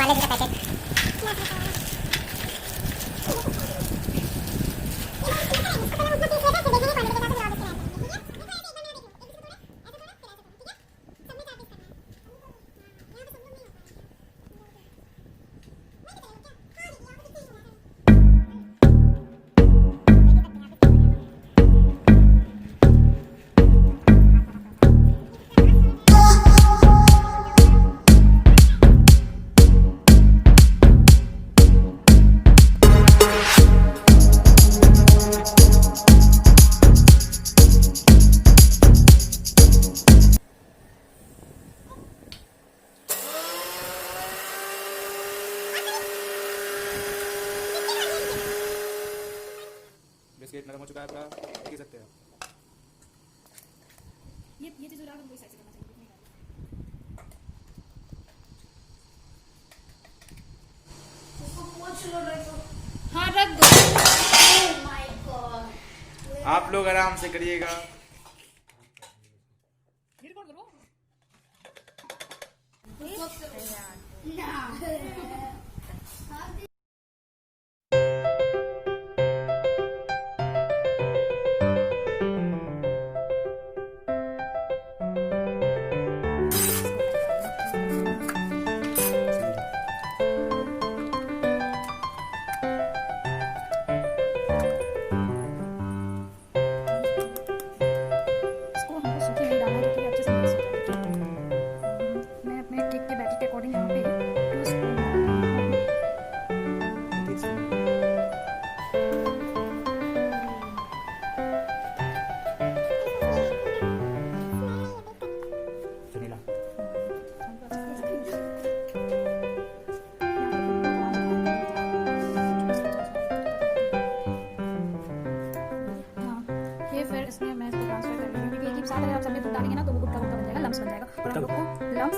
पार्ले जी का packet. Biscuit नरम हो चुका है आपका, देख सकते हैं। ये चीज उड़ा कोई साइज करना चाहिए। हाँ रख दो। Oh my God. आप लोग आराम से करिएगा। ये रिकॉर्ड करो। इसको हमको सूखे नहीं डालना है क्योंकि अच्छे से मिक्स हो जाएगा। मैं अपने केक के बैटर के अकॉर्डिंग यहाँ पे 2 स्पून वनीला। ये फिर इसमें मैं इसको ट्रांसफर कर रही हूँ क्योंकि एक ही साथ अगर आप सब में दूध डालेंगे ना तो वो गुट्टा गुट्टा बन जाएगा, लम्स बन जाएगा और हम लोग को लम्स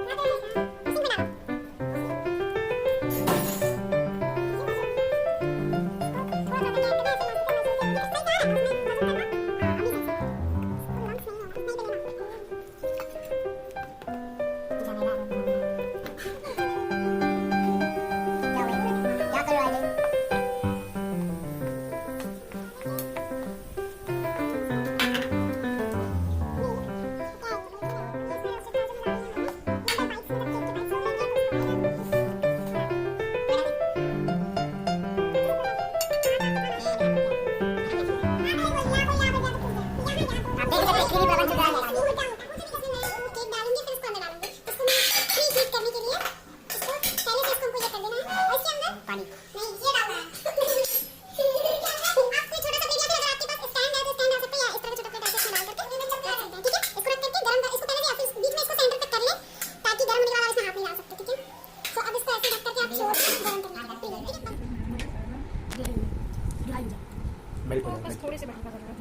मेल्ट हो बस जाएगा। थोड़े से बैटर का जरूरत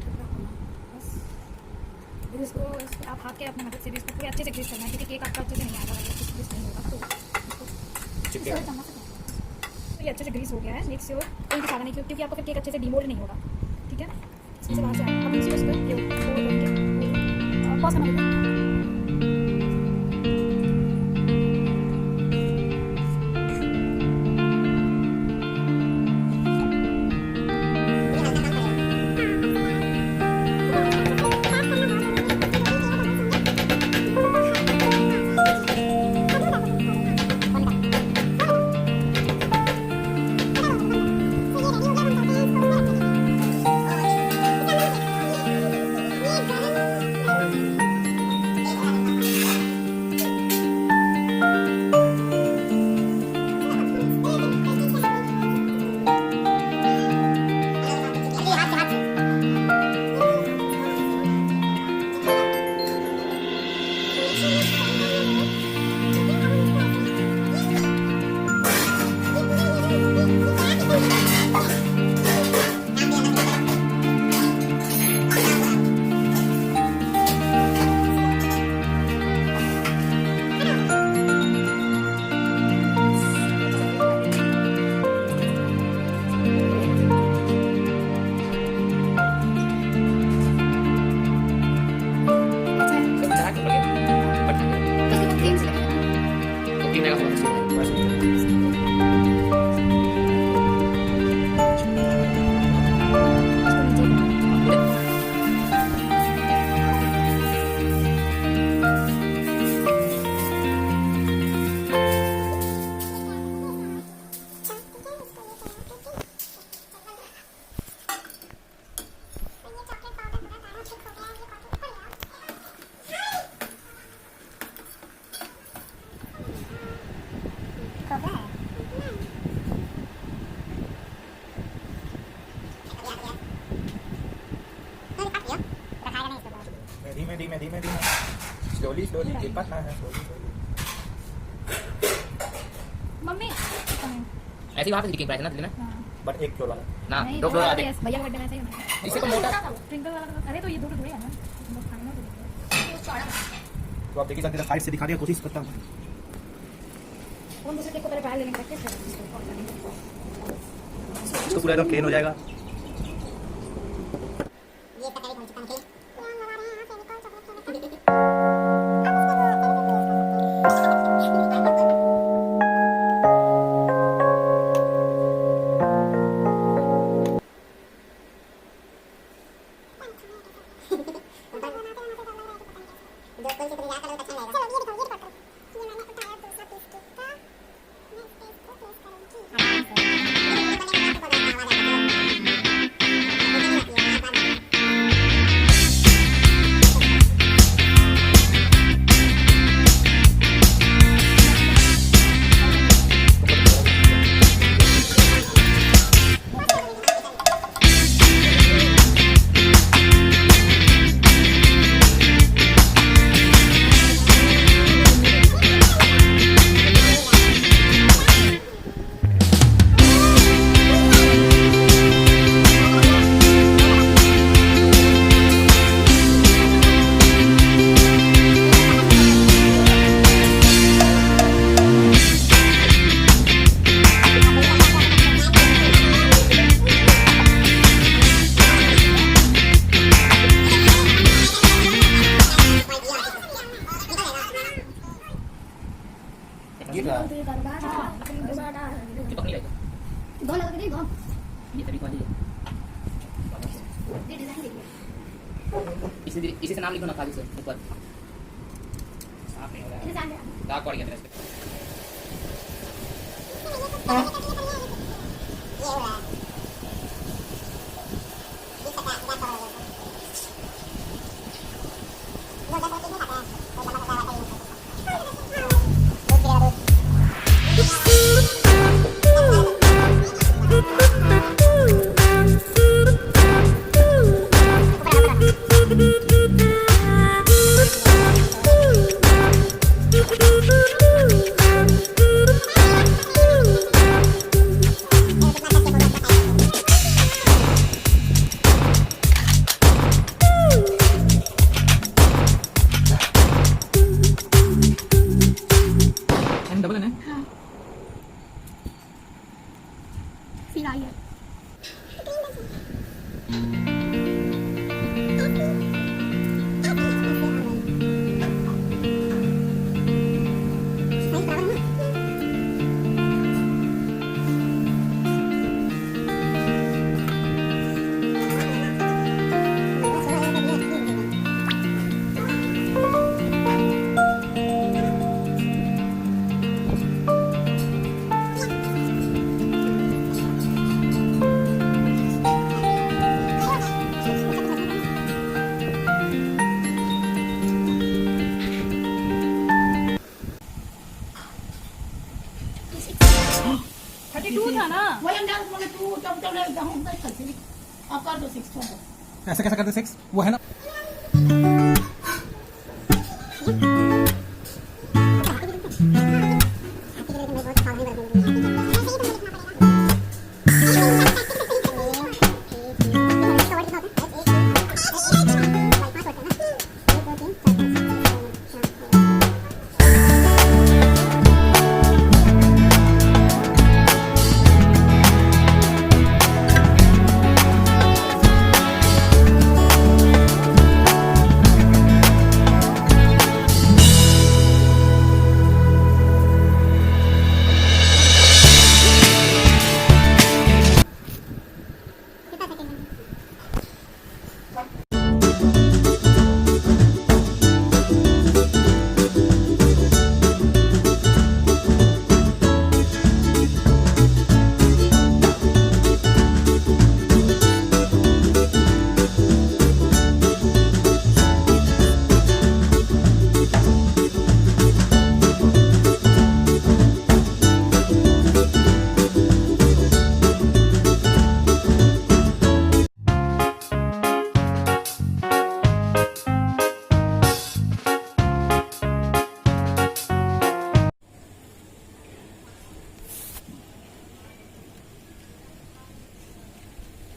है। बस फिर इसको आप हाथ के अपने मदद से भी इसको पूरे अच्छे से ग्रीस करना है क्योंकि केक आपका अच्छे से नहीं आएगा अगर अच्छे से ग्रीस नहीं होगा तो चिपकेगा। तो ये अच्छे से ग्रीस हो गया है। नेक्स्ट से और कोई भी सारा नहीं क्योंकि आपका फिर केक अच्छे से डिमोल्ड नहीं होगा। ठीक है, इसमें से बाहर से आएगा। अब इसी उसको पॉज करना है। धीमे स्लोली स्लोली पता है स्लोली मम्मी ऐसे ही वहाँ पे दिखेगी प्राइस ना दिल्ली में बट एक फ्लोर वाला ना नहीं, 2 फ्लोर आते भैया का बर्थडे में ऐसा ही होना है। इससे तो मोटा ट्विंकल वाला अरे तो ये दो थोड़े है ना हम लोग खाना तो आप देखिए सकते हैं साइड से दिखाने की कोशिश करता हूँ कौन दूसरे केक को पहले ट्रायल लेने का कैसे इसको पूरा एकदम प्लेन हो जाएगा ये तकारी कौन चिकन के चिपक नहीं रहेगा दो लगा के दो ये तभी वाली है ये डिजाइन देखिए इसी से नाम लिखो ना खाली से ऊपर साफ नहीं हो रहा है दाग पड़ गया मेरे पे डबल है हाँ फिर आई है था ना वही हम जान बोले तू जब जब ले जाऊं तो कैसे अब कर दो 6 ऐसे कैसे करते 6 वो है ना